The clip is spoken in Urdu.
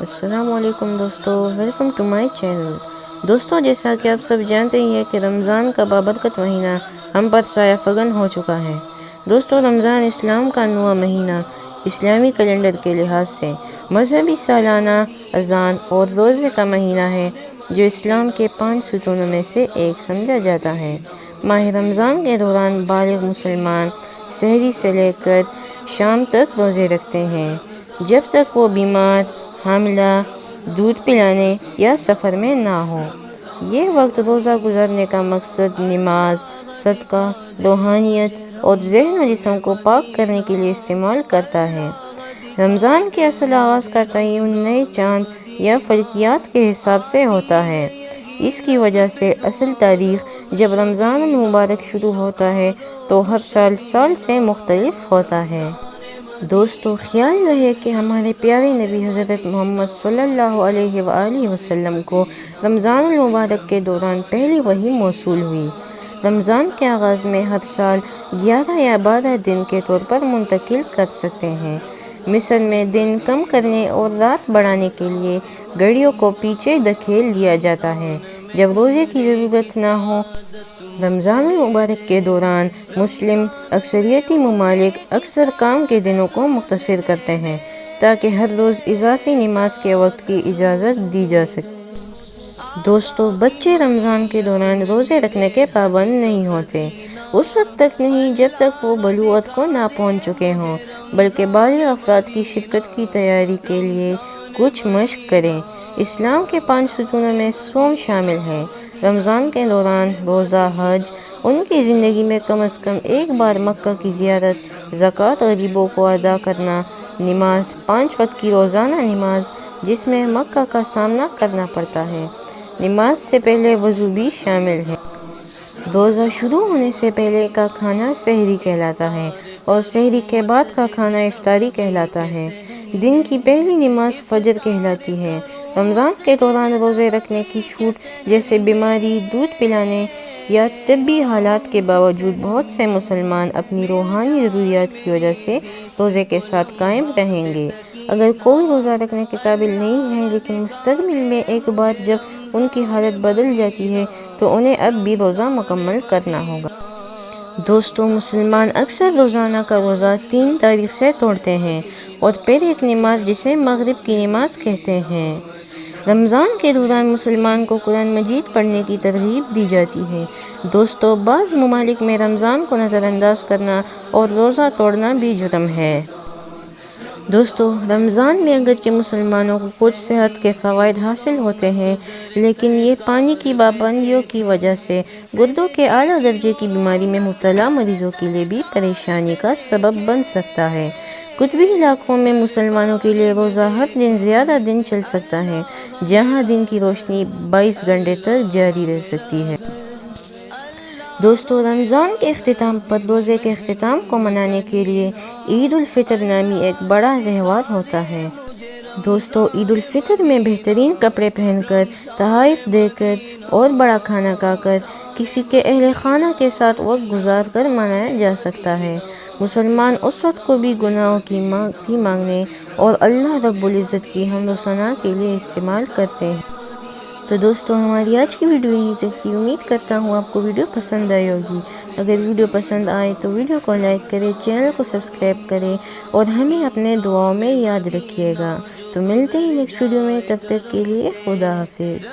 السلام علیکم دوستو، ویلکم ٹو مائی چینل۔ دوستو، جیسا کہ آپ سب جانتے ہی ہیں کہ رمضان کا بابرکت مہینہ ہم پر سایہ فگن ہو چکا ہے۔ دوستو، رمضان اسلام کا 9واں مہینہ اسلامی کیلنڈر کے لحاظ سے مذہبی سالانہ اذان اور روزے کا مہینہ ہے، جو اسلام کے 5 ستونوں میں سے ایک سمجھا جاتا ہے۔ ماہ رمضان کے دوران بالغ مسلمان سحری سے لے کر شام تک روزے رکھتے ہیں، جب تک وہ بیمار، حاملہ، دودھ پلانے یا سفر میں نہ ہو۔ یہ وقت روزہ گزارنے کا مقصد نماز، صدقہ، روحانیت اور ذہن و جسم کو پاک کرنے کے لیے استعمال کرتا ہے۔ رمضان کے اصل آغاز کا تعین نئے چاند یا فلکیات کے حساب سے ہوتا ہے۔ اس کی وجہ سے اصل تاریخ جب رمضان المبارک شروع ہوتا ہے تو ہر سال سے مختلف ہوتا ہے۔ دوستو، خیال رہے کہ ہمارے پیارے نبی حضرت محمد صلی اللہ علیہ وآلہ وسلم کو رمضان المبارک کے دوران پہلی وحی موصول ہوئی۔ رمضان کے آغاز میں ہر سال 11 یا 12 دن کے طور پر منتقل کر سکتے ہیں۔ مصر میں دن کم کرنے اور رات بڑھانے کے لیے گھڑیوں کو پیچھے دھکیل دیا جاتا ہے جب روزے کی ضرورت نہ ہو۔ رمضان المبارک کے دوران مسلم اکثریتی ممالک اکثر کام کے دنوں کو مختصر کرتے ہیں تاکہ ہر روز اضافی نماز کے وقت کی اجازت دی جا سکے۔ دوستو، بچے رمضان کے دوران روزے رکھنے کے پابند نہیں ہوتے، اس وقت تک نہیں جب تک وہ بلوغت کو نہ پہنچ چکے ہوں، بلکہ بالغ افراد کی شرکت کی تیاری کے لیے کچھ مشق کریں۔ اسلام کے 5 ستونوں میں صوم شامل ہے۔ رمضان کے دوران روزہ، حج، ان کی زندگی میں کم از کم ایک بار مکہ کی زیارت، زکوٰۃ غریبوں کو ادا کرنا، نماز، 5 وقت کی روزانہ نماز جس میں مکہ کا سامنا کرنا پڑتا ہے، نماز سے پہلے وضو بھی شامل ہے۔ روزہ شروع ہونے سے پہلے کا کھانا سحری کہلاتا ہے اور سحری کے بعد کا کھانا افطاری کہلاتا ہے۔ دن کی پہلی نماز فجر کہلاتی ہے۔ رمضان کے دوران روزے رکھنے کی چھوٹ، جیسے بیماری، دودھ پلانے یا طبی حالات کے باوجود بہت سے مسلمان اپنی روحانی ضروریات کی وجہ سے روزے کے ساتھ قائم رہیں گے۔ اگر کوئی روزہ رکھنے کے قابل نہیں ہے لیکن مستقبل میں ایک بار جب ان کی حالت بدل جاتی ہے تو انہیں اب بھی روزہ مکمل کرنا ہوگا۔ دوستو، مسلمان اکثر روزانہ کا روزہ 3 تاریخ سے توڑتے ہیں اور پھر ایک نماز جسے مغرب کی نماز کہتے ہیں۔ رمضان کے دوران مسلمان کو قرآن مجید پڑھنے کی ترغیب دی جاتی ہے۔ دوستو، بعض ممالک میں رمضان کو نظر انداز کرنا اور روزہ توڑنا بھی جرم ہے۔ دوستو، رمضان میں اگرچہ مسلمانوں کو کچھ صحت کے فوائد حاصل ہوتے ہیں، لیکن یہ پانی کی پابندیوں کی وجہ سے گردوں کے اعلیٰ درجے کی بیماری میں مبتلا مریضوں کے لیے بھی پریشانی کا سبب بن سکتا ہے۔ قطبی علاقوں میں مسلمانوں کے لیے روزہ ہر دن زیادہ دن چل سکتا ہے، جہاں دن کی روشنی 22 گھنٹے تک جاری رہ سکتی ہے۔ دوستو، رمضان کے اختتام پر روزے کے اختتام کو منانے کے لیے عید الفطر نامی ایک بڑا تہوار ہوتا ہے۔ دوستو، عید الفطر میں بہترین کپڑے پہن کر، تحائف دے کر اور بڑا کھانا کھا کر کسی کے اہل خانہ کے ساتھ وقت گزار کر منایا جا سکتا ہے۔ مسلمان اس وقت کو بھی گناہوں کی معافی مانگنے اور اللہ رب العزت کی حمد و ثنا کے لیے استعمال کرتے ہیں۔ تو دوستو، ہماری آج کی ویڈیو یہیں تک تھی۔ امید کرتا ہوں آپ کو ویڈیو پسند آئی ہوگی۔ اگر ویڈیو پسند آئے تو ویڈیو کو لائک کریں، چینل کو سبسکرائب کریں اور ہمیں اپنے دعاؤں میں یاد رکھیے گا۔ تو ملتے ہیں نیکسٹ ویڈیو میں، تب تک کے لیے خدا حافظ۔